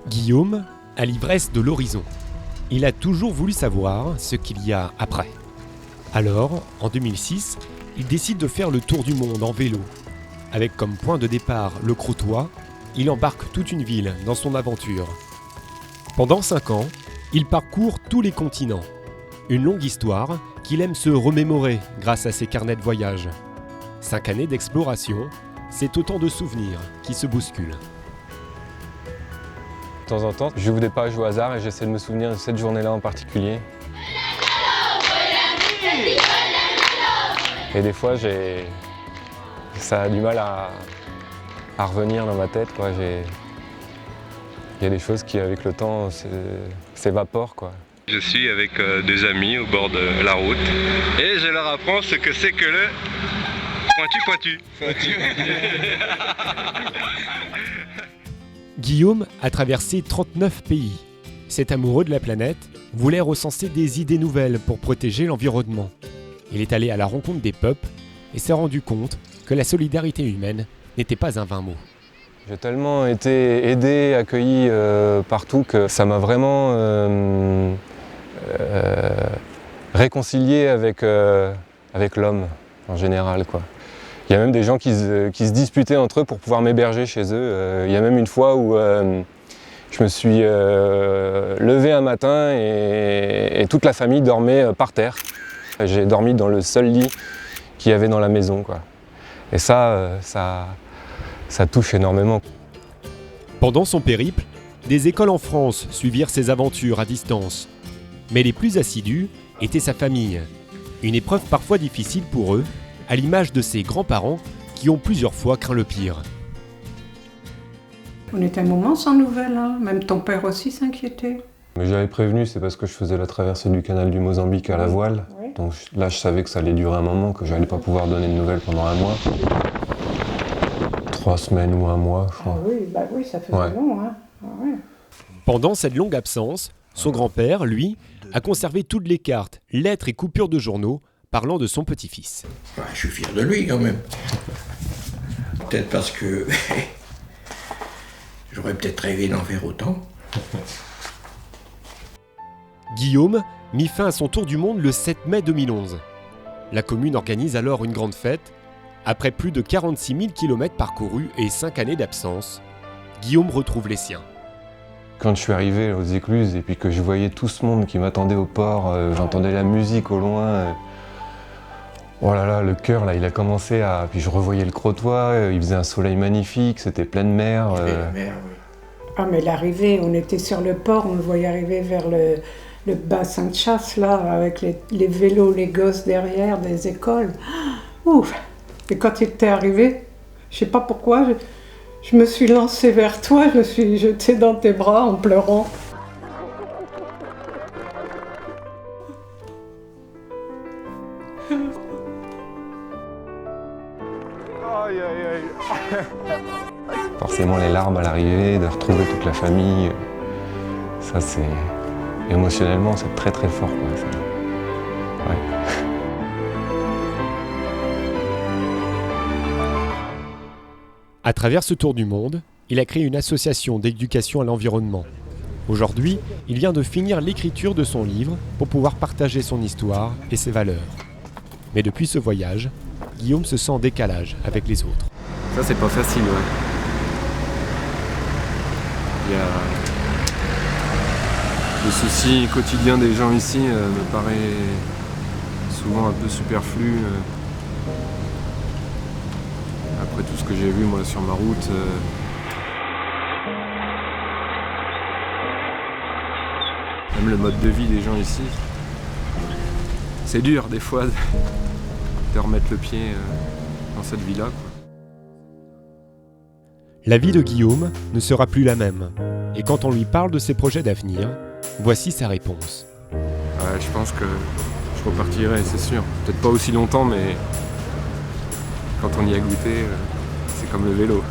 Guillaume a l'ivresse de l'horizon. Il a toujours voulu savoir ce qu'il y a après. Alors, en 2006, il décide de faire le tour du monde en vélo. Avec comme point de départ le Crotoy, il embarque toute une ville dans son aventure. Pendant 5 ans, il parcourt tous les continents. Une longue histoire qu'il aime se remémorer grâce à ses carnets de voyage. 5 années d'exploration, c'est autant de souvenirs qui se bousculent. De temps en temps, j'ouvre des pages au hasard et j'essaie de me souvenir de cette journée-là en particulier. Et des fois, ça a du mal à revenir dans ma tête, quoi. Il y a des choses qui, avec le temps, s'évaporent, quoi. Je suis avec des amis au bord de la route et je leur apprends ce que c'est que le pointu. Guillaume a traversé 39 pays. Cet amoureux de la planète voulait recenser des idées nouvelles pour protéger l'environnement. Il est allé à la rencontre des peuples et s'est rendu compte que la solidarité humaine n'était pas un vain mot. J'ai tellement été aidé, accueilli partout que ça m'a vraiment réconcilié avec l'homme en général, quoi. Il y a même des gens qui se disputaient entre eux pour pouvoir m'héberger chez eux. Il y a même une fois où je me suis levé un matin et toute la famille dormait par terre. J'ai dormi dans le seul lit qu'il y avait dans la maison, quoi. Et ça touche énormément. Pendant son périple, des écoles en France suivirent ses aventures à distance. Mais les plus assidus étaient sa famille. Une épreuve parfois difficile pour eux, à l'image de ses grands-parents qui ont plusieurs fois craint le pire. On était un moment sans nouvelles, hein. Même ton père aussi s'inquiétait. Mais j'avais prévenu, c'est parce que je faisais la traversée du canal du Mozambique à la voile. Oui. Donc là, je savais que ça allait durer un moment, que j'allais pas pouvoir donner de nouvelles pendant un mois. 3 semaines ou un mois, je crois. Ah oui, ça faisait long, hein. Ah ouais. Pendant cette longue absence, son grand-père, lui, a conservé toutes les cartes, lettres et coupures de journaux parlant de son petit-fils. Ouais, je suis fier de lui quand même. Peut-être parce que j'aurais peut-être rêvé d'en faire autant. Guillaume mit fin à son tour du monde le 7 mai 2011. La commune organise alors une grande fête. Après plus de 46 000 km parcourus et 5 années d'absence, Guillaume retrouve les siens. Quand je suis arrivé aux Écluses et puis que je voyais tout ce monde qui m'attendait au port, j'entendais la musique au loin. Oh là là, le cœur, là, il a commencé à... Puis je revoyais le Crotoy, il faisait un soleil magnifique, c'était pleine mer. La mer, oui. Ah mais l'arrivée, on était sur le port, on le voyait arriver vers le bassin de chasse, là, avec les vélos, les gosses derrière, des écoles. Ouf. Et quand il était arrivé, je sais pas pourquoi, je me suis lancée vers toi, je me suis jetée dans tes bras en pleurant. Forcément les larmes à l'arrivée, de retrouver toute la famille, ça c'est... Émotionnellement, c'est très très fort, quoi. Ouais. À travers ce tour du monde, il a créé une association d'éducation à l'environnement. Aujourd'hui, il vient de finir l'écriture de son livre pour pouvoir partager son histoire et ses valeurs. Mais depuis ce voyage, Guillaume se sent en décalage avec les autres. Ça, c'est pas facile, ouais. Il y a... Le souci quotidien des gens ici me paraît souvent un peu superflu. Après tout ce que j'ai vu moi sur ma route. Même le mode de vie des gens ici. C'est dur des fois de remettre le pied dans cette vie-là, quoi. La vie de Guillaume ne sera plus la même. Et quand on lui parle de ses projets d'avenir, voici sa réponse. Ouais, je pense que je repartirai, c'est sûr. Peut-être pas aussi longtemps, mais quand on y a goûté, c'est comme le vélo.